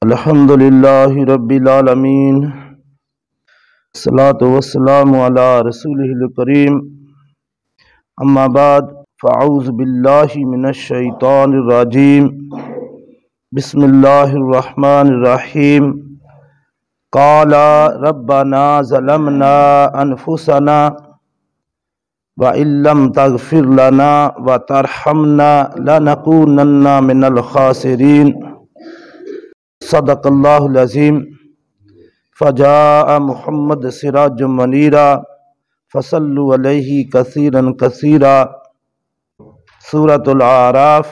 الحمد للہ رب العالمین، الصلاۃ والسلام علی رسولہ الکریم، اما بعد فاعوذ باللہ من الشیطان الرجیم، بسم اللہ الرحمن الرحیم۔ قال ربنا ظلمنا انفسنا وإن لم تغفر لنا وترحمنا لنکونن من الخاسرین۔ صدق اللہ العظیم۔ فجاء محمد سراج منیرا فصلوا علیہ کثیرا کثیرا۔ سورۃ الاعراف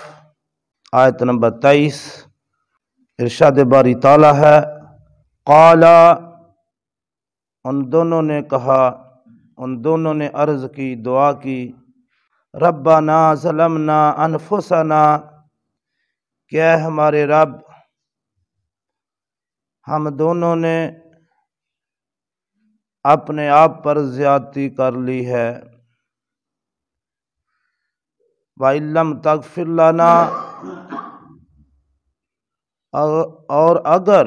آیت نمبر 23۔ ارشاد باری تعالیٰ ہے، قال، ان دونوں نے کہا، ان دونوں نے عرض کی، دعا کی، ربنا ظلمنا انفسنا، کہ اے ہمارے رب، ہم دونوں نے اپنے آپ پر زیادتی کر لی ہے، وَإِن لَّمْ تَغْفِرْ لَنَا، اور اگر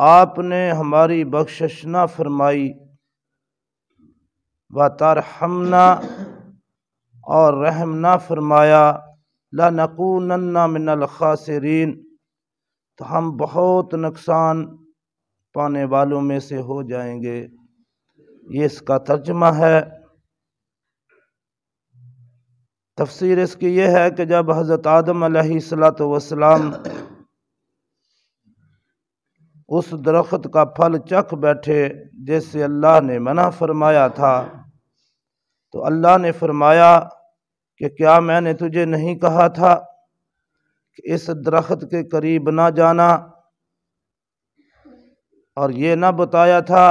آپ نے ہماری بخشش نہ فرمائی، وَتَرْحَمْنَا، اور رحم نہ فرمایا، لَنَكُونَنَّ مِنَ الْخَاسِرِينَ، تو ہم بہت نقصان پانے والوں میں سے ہو جائیں گے۔ یہ اس کا ترجمہ ہے۔ تفسیر اس کی یہ ہے کہ جب حضرت آدم علیہ السلام اس درخت کا پھل چکھ بیٹھے جس سے اللہ نے منع فرمایا تھا، تو اللہ نے فرمایا کہ کیا میں نے تجھے نہیں کہا تھا کہ اس درخت کے قریب نہ جانا، اور یہ نہ بتایا تھا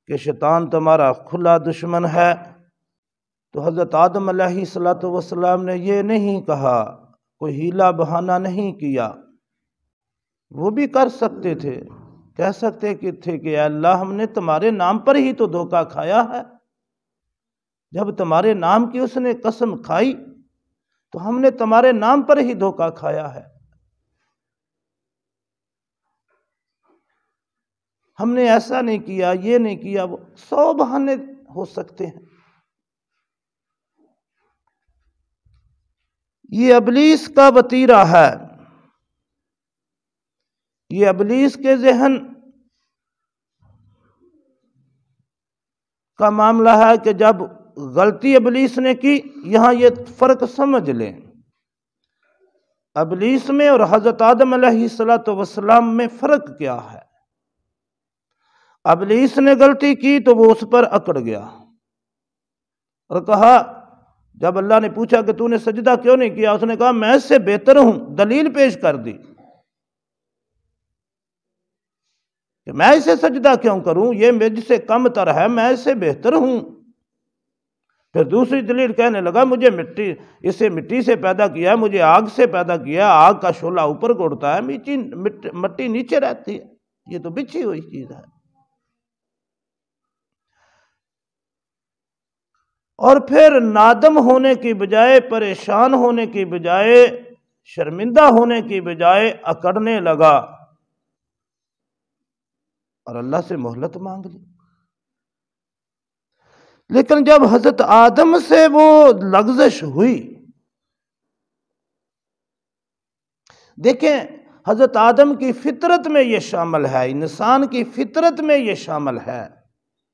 کہ شیطان تمہارا کھلا دشمن ہے؟ تو حضرت آدم علیہ السلام نے یہ نہیں کہا، کوئی ہیلا بہانہ نہیں کیا۔ وہ بھی کر سکتے تھے، کہہ سکتے تھے کہ اے اللہ، ہم نے تمہارے نام پر ہی تو دھوکہ کھایا ہے، جب تمہارے نام کی اس نے قسم کھائی تو ہم نے تمہارے نام پر ہی دھوکہ کھایا ہے۔ ہم نے ایسا نہیں کیا، یہ نہیں کیا، وہ 100 بہانے ہو سکتے ہیں۔ یہ ابلیس کا وتیرہ ہے، یہ ابلیس کے ذہن کا معاملہ ہے کہ جب غلطی ابلیس نے کی، یہاں یہ فرق سمجھ لیں، ابلیس میں اور حضرت آدم علیہ السلام میں فرق کیا ہے۔ ابلیس نے غلطی کی تو وہ اس پر اکڑ گیا اور کہا، جب اللہ نے پوچھا کہ تو نے سجدہ کیوں نہیں کیا، اس نے کہا میں اس سے بہتر ہوں، دلیل پیش کر دی کہ میں اسے سجدہ کیوں کروں، یہ مجھ سے کم تر ہے، میں اس سے بہتر ہوں۔ پھر دوسری دلیل کہنے لگا، مجھے اسے مٹی سے پیدا کیا ہے، مجھے آگ سے پیدا کیا ہے، آگ کا شعلہ اوپر کو اڑتا ہے، مٹی نیچے رہتی ہے، یہ تو بچھی ہوئی چیز ہے۔ اور پھر نادم ہونے کی بجائے، پریشان ہونے کی بجائے، شرمندہ ہونے کی بجائے اکڑنے لگا اور اللہ سے مہلت مانگ لی۔ لیکن جب حضرت آدم سے وہ لغزش ہوئی، دیکھیں حضرت آدم کی فطرت میں یہ شامل ہے، انسان کی فطرت میں یہ شامل ہے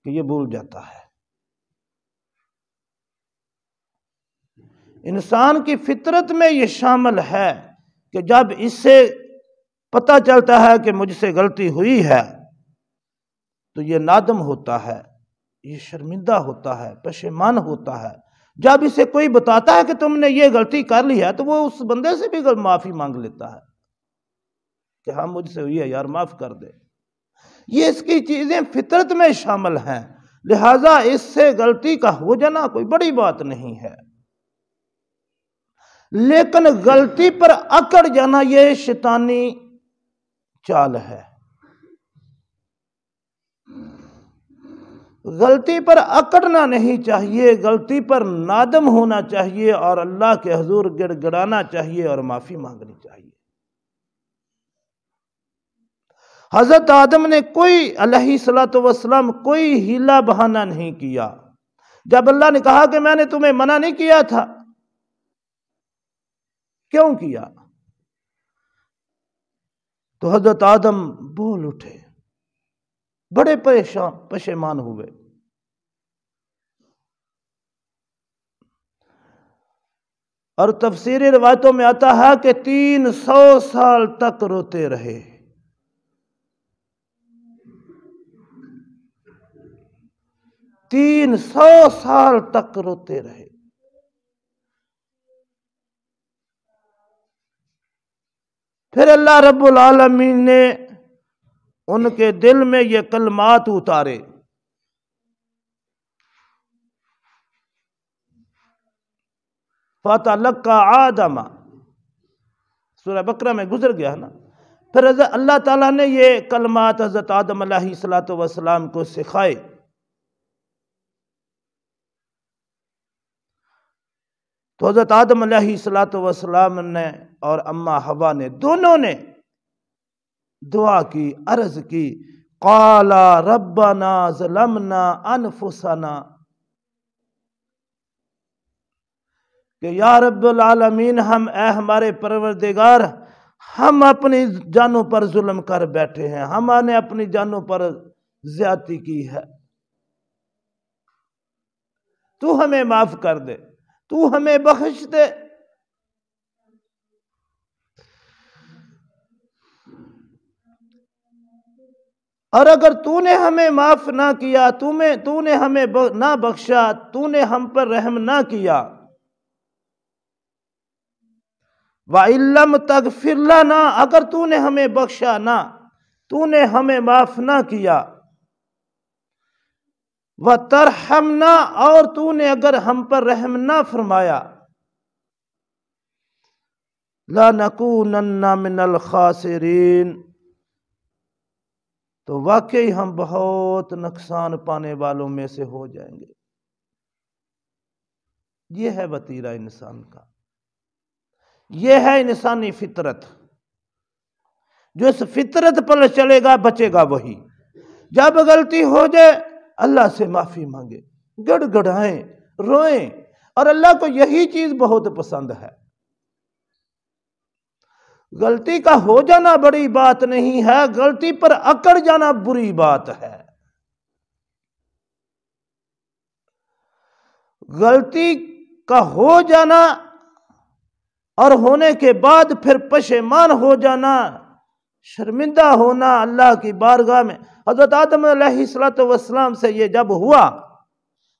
کہ یہ بھول جاتا ہے۔ انسان کی فطرت میں یہ شامل ہے کہ جب اس سے پتہ چلتا ہے کہ مجھ سے غلطی ہوئی ہے تو یہ نادم ہوتا ہے، یہ شرمندہ ہوتا ہے، پشیمان ہوتا ہے۔ جب اسے کوئی بتاتا ہے کہ تم نے یہ غلطی کر لی ہے تو وہ اس بندے سے بھی معافی مانگ لیتا ہے کہ ہاں مجھ سے ہوئی ہے یار، معاف کر دے۔ یہ اس کی چیزیں فطرت میں شامل ہیں، لہٰذا اس سے غلطی کا ہو جانا کوئی بڑی بات نہیں ہے۔ لیکن غلطی پر اکڑ جانا یہ شیطانی چال ہے۔ غلطی پر اکڑنا نہیں چاہیے، غلطی پر نادم ہونا چاہیے اور اللہ کے حضور گڑ گڑانا چاہیے اور معافی مانگنی چاہیے۔ حضرت آدم نے کوئی علیہ الصلوۃ والسلام کوئی ہیلا بہانہ نہیں کیا. جب اللہ نے کہا کہ میں نے تمہیں منع نہیں کیا تھا، کیوں کیا؟ تو حضرت آدم بول اٹھے، بڑے پشیمان ہوئے. اور تفسیری روایتوں میں آتا ہے کہ 300 سال تک روتے رہے. 300 سال تک روتے رہے. پھر اللہ رب العالمین نے ان کے دل میں یہ کلمات اتارے. فَتَلَقَّى آدَمَ، سورہ بقرہ میں گزر گیا ہے نا. پھر اللہ تعالیٰ نے یہ کلمات حضرت آدم علیہ الصلوۃ والسلام کو سکھائے. تو حضرت آدم علیہ الصلوۃ والسلام نے اور اماں حوا نے، دونوں نے دعا کی، عرض کی، قَالَ رَبَّنَا ظَلَمْنَا أَنفُسَنَا، کہ یا رب العالمین، اے ہمارے پروردگار، ہم اپنی جانوں پر ظلم کر بیٹھے ہیں، ہم نے اپنی جانوں پر زیادتی کی ہے، تو ہمیں معاف کر دے، تو ہمیں بخش دے. اور اگر تو نے ہمیں معاف نہ کیا، تو نے ہمیں نہ بخشا، تو نے ہم پر رحم نہ کیا، وَإِن لَّمْ تَغْفِرْ لَنَا، اگر تو نے ہمیں بخشا نہ، تو نے ہمیں معاف نہ کیا، وَتَرْحَمْنَا، اور تو نے اگر ہم پر رحم نہ فرمایا، لَنَكُونَنَّ مِنَ الْخَاسِرِينَ، تو واقعی ہم بہت نقصان پانے والوں میں سے ہو جائیں گے. یہ ہے وتیرہ انسان کا، یہ ہے انسانی فطرت. جو اس فطرت پر چلے گا بچے گا وہی. جب غلطی ہو جائے اللہ سے معافی مانگے، گڑ گڑائیں، روئیں. اور اللہ کو یہی چیز بہت پسند ہے. غلطی کا ہو جانا بڑی بات نہیں ہے، غلطی پر اکڑ جانا بری بات ہے. غلطی کا ہو جانا اور ہونے کے بعد پھر پشیمان ہو جانا، شرمندہ ہونا اللہ کی بارگاہ میں. حضرت آدم علیہ الصلوۃ والسلام سے یہ جب ہوا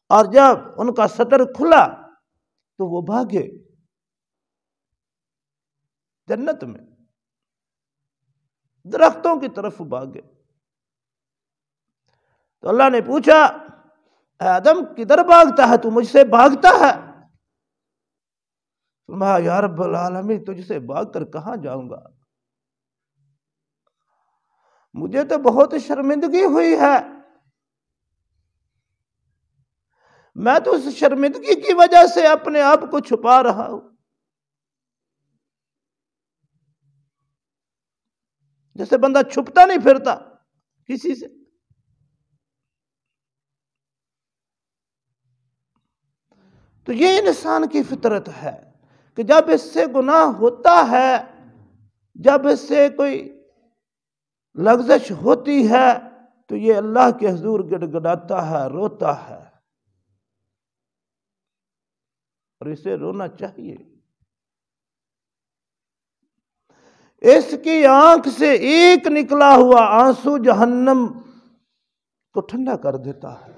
اور جب ان کا صدر کھلا تو وہ بھاگے جنت میں، درختوں کی طرف بھاگے. تو اللہ نے پوچھا، اے آدم کدھر بھاگتا ہے؟ تو مجھ سے بھاگتا ہے؟ فرمایا، یا رب العالمین، تجھ سے بھاگ کر کہاں جاؤں گا؟ مجھے تو بہت شرمندگی ہوئی ہے. میں تو اس شرمندگی کی وجہ سے اپنے آپ کو چھپا رہا ہوں. جیسے بندہ چھپتا نہیں پھرتا کسی سے. تو یہ انسان کی فطرت ہے کہ جب اس سے گناہ ہوتا ہے، جب اس سے کوئی لغزش ہوتی ہے، تو یہ اللہ کے حضور گڑ گڑاتا ہے، روتا ہے. اور اسے رونا چاہیے. اس کی آنکھ سے ایک نکلا ہوا آنسو جہنم کو ٹھنڈا کر دیتا ہے.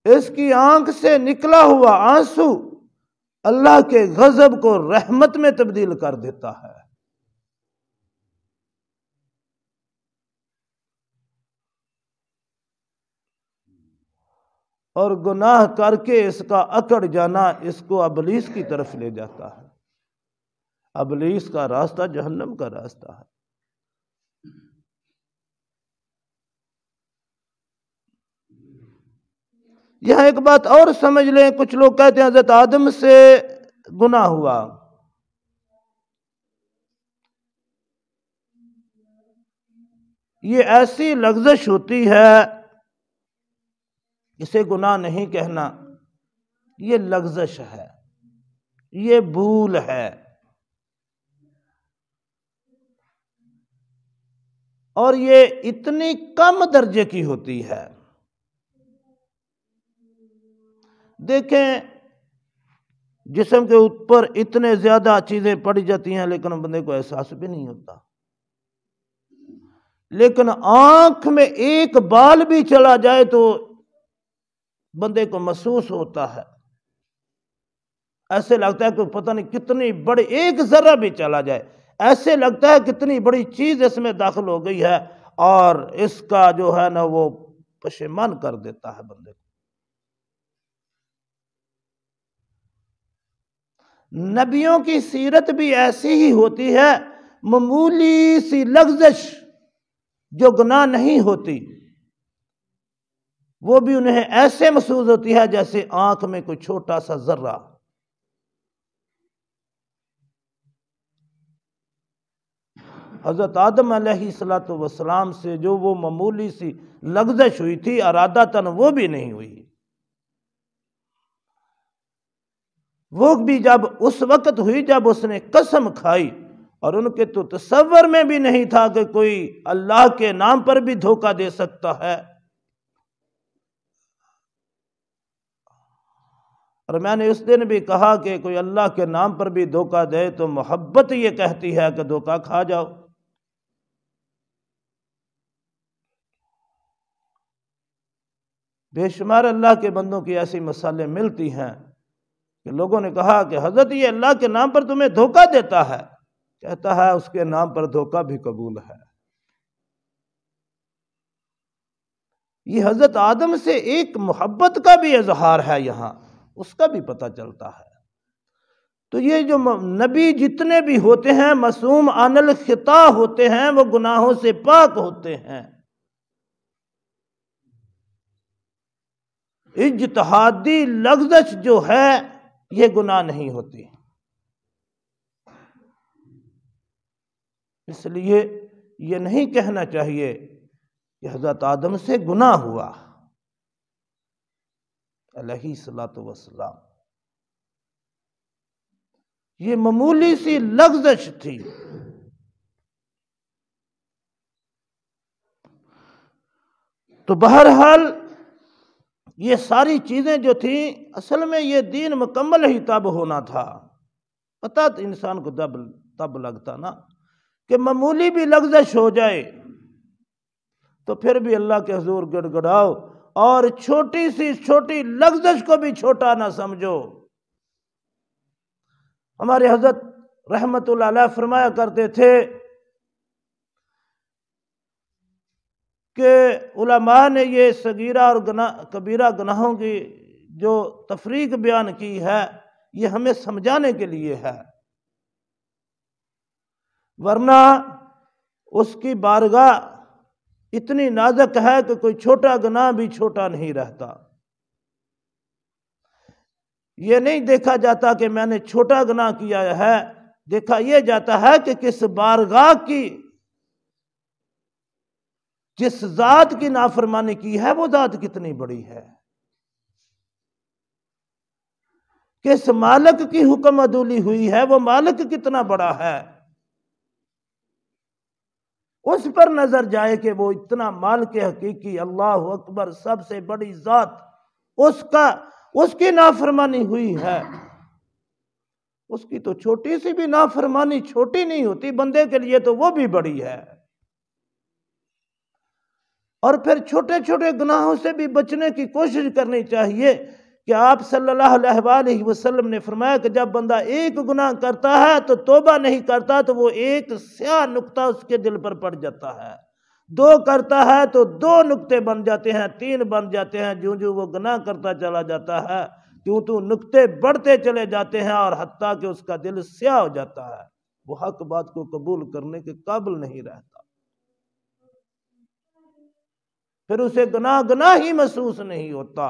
اس کی آنکھ سے نکلا ہوا آنسو اللہ کے غضب کو رحمت میں تبدیل کر دیتا ہے. اور گناہ کر کے اس کا اکڑ جانا اس کو ابلیس کی طرف لے جاتا ہے. ابلیس کا راستہ جہنم کا راستہ ہے. یہاں ایک بات اور سمجھ لیں. کچھ لوگ کہتے ہیں حضرت آدم سے گناہ ہوا. یہ ایسی لغزش ہوتی ہے، اسے گناہ نہیں کہنا، یہ لغزش ہے، یہ بھول ہے، اور یہ اتنی کم درجے کی ہوتی ہے۔ دیکھیں جسم کے اوپر اتنے زیادہ چیزیں پڑی جاتی ہیں لیکن بندے کو احساس بھی نہیں ہوتا، لیکن آنکھ میں ایک بال بھی چلا جائے تو بندے کو محسوس ہوتا ہے، ایسے لگتا ہے کہ پتہ نہیں کتنی بڑی، ایک ذرہ بھی چلا جائے ایسے لگتا ہے کتنی بڑی چیز اس میں داخل ہو گئی ہے، اور اس کا جو ہے نا وہ پشیمان کر دیتا ہے بندے کو۔ نبیوں کی سیرت بھی ایسی ہی ہوتی ہے، معمولی سی لغزش جو گناہ نہیں ہوتی وہ بھی انہیں ایسے محسوس ہوتی ہے جیسے آنکھ میں کوئی چھوٹا سا ذرہ۔ حضرت آدم علیہ السلام سے جو وہ معمولی سی لغزش ہوئی تھی ارادتاً وہ بھی نہیں ہوئی، وہ بھی جب اس وقت ہوئی جب اس نے قسم کھائی، اور ان کے تو تصور میں بھی نہیں تھا کہ کوئی اللہ کے نام پر بھی دھوکہ دے سکتا ہے۔ اور میں نے اس دن بھی کہا کہ کوئی اللہ کے نام پر بھی دھوکہ دے تو محبت یہ کہتی ہے کہ دھوکہ کھا جاؤ۔ بے شمار اللہ کے بندوں کی ایسی مثالیں ملتی ہیں کہ لوگوں نے کہا کہ حضرت یہ اللہ کے نام پر تمہیں دھوکہ دیتا ہے، کہتا ہے اس کے نام پر دھوکہ بھی قبول ہے۔ یہ حضرت آدم سے ایک محبت کا بھی اظہار ہے، یہاں اس کا بھی پتہ چلتا ہے۔ تو یہ جو نبی جتنے بھی ہوتے ہیں معصوم عن الخطا ہوتے ہیں، وہ گناہوں سے پاک ہوتے ہیں، اجتہادی لغزش جو ہے یہ گناہ نہیں ہوتی۔ اس لیے یہ نہیں کہنا چاہیے کہ حضرت آدم سے گناہ ہوا علیہ الصلوۃ والسلام، یہ معمولی سی لغزش تھی۔ تو بہرحال یہ ساری چیزیں جو تھیں اصل میں یہ دین مکمل ہی تب ہونا تھا، پتہ انسان کو تب لگتا نا کہ معمولی بھی لغزش ہو جائے تو پھر بھی اللہ کے حضور گڑ گڑاؤ، اور چھوٹی سی چھوٹی لغزش کو بھی چھوٹا نہ سمجھو۔ ہمارے حضرت رحمت اللہ علیہ فرمایا کرتے تھے کہ علماء نے یہ صغیرہ اور کبیرہ گناہوں کی جو تفریق بیان کی ہے یہ ہمیں سمجھانے کے لیے ہے، ورنہ اس کی بارگاہ اتنی نازک ہے کہ کوئی چھوٹا گناہ بھی چھوٹا نہیں رہتا۔ یہ نہیں دیکھا جاتا کہ میں نے چھوٹا گناہ کیا ہے، دیکھا یہ جاتا ہے کہ کس بارگاہ کی، جس ذات کی نافرمانی کی ہے وہ ذات کتنی بڑی ہے، کس مالک کی حکم عدولی ہوئی ہے وہ مالک کتنا بڑا ہے، اس پر نظر جائے کہ وہ اتنا مالک حقیقی اللہ اکبر سب سے بڑی ذات، اس کی نافرمانی ہوئی ہے، اس کی تو چھوٹی سی بھی نافرمانی چھوٹی نہیں ہوتی، بندے کے لیے تو وہ بھی بڑی ہے۔ اور پھر چھوٹے چھوٹے گناہوں سے بھی بچنے کی کوشش کرنی چاہیے کہ آپ صلی اللہ علیہ وآلہ وسلم نے فرمایا کہ جب بندہ ایک گناہ کرتا ہے تو توبہ نہیں کرتا تو وہ ایک سیاہ نقطہ اس کے دل پر پڑ جاتا ہے، 2 کرتا ہے تو 2 نقطے بن جاتے ہیں، 3 بن جاتے ہیں، جو وہ گناہ کرتا چلا جاتا ہے تو نقطے بڑھتے چلے جاتے ہیں، اور حتیٰ کہ اس کا دل سیاہ ہو جاتا ہے، وہ حق بات کو قبول کرنے کے قابل نہیں رہتا، پھر اسے گناہ ہی محسوس نہیں ہوتا۔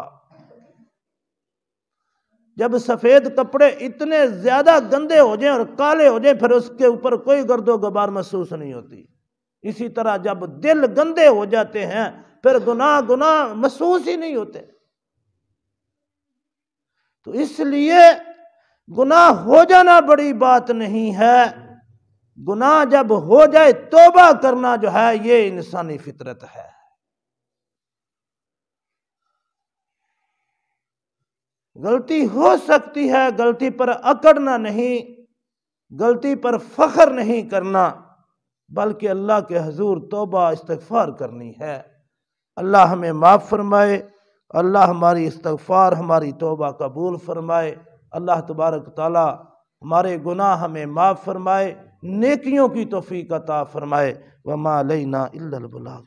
جب سفید کپڑے اتنے زیادہ گندے ہو جائیں اور کالے ہو جائیں پھر اس کے اوپر کوئی گرد و غبار محسوس نہیں ہوتی، اسی طرح جب دل گندے ہو جاتے ہیں پھر گناہ محسوس ہی نہیں ہوتے۔ تو اس لیے گناہ ہو جانا بڑی بات نہیں ہے، گناہ جب ہو جائے توبہ کرنا جو ہے یہ انسانی فطرت ہے۔ غلطی ہو سکتی ہے، غلطی پر اکڑنا نہیں، غلطی پر فخر نہیں کرنا، بلکہ اللہ کے حضور توبہ استغفار کرنی ہے۔ اللہ ہمیں معاف فرمائے، اللہ ہماری استغفار ہماری توبہ قبول فرمائے، اللہ تبارک تعالی ہمارے گناہ ہمیں معاف فرمائے، نیکیوں کی توفیق عطا فرمائے۔ وما علینا الا البلاغ۔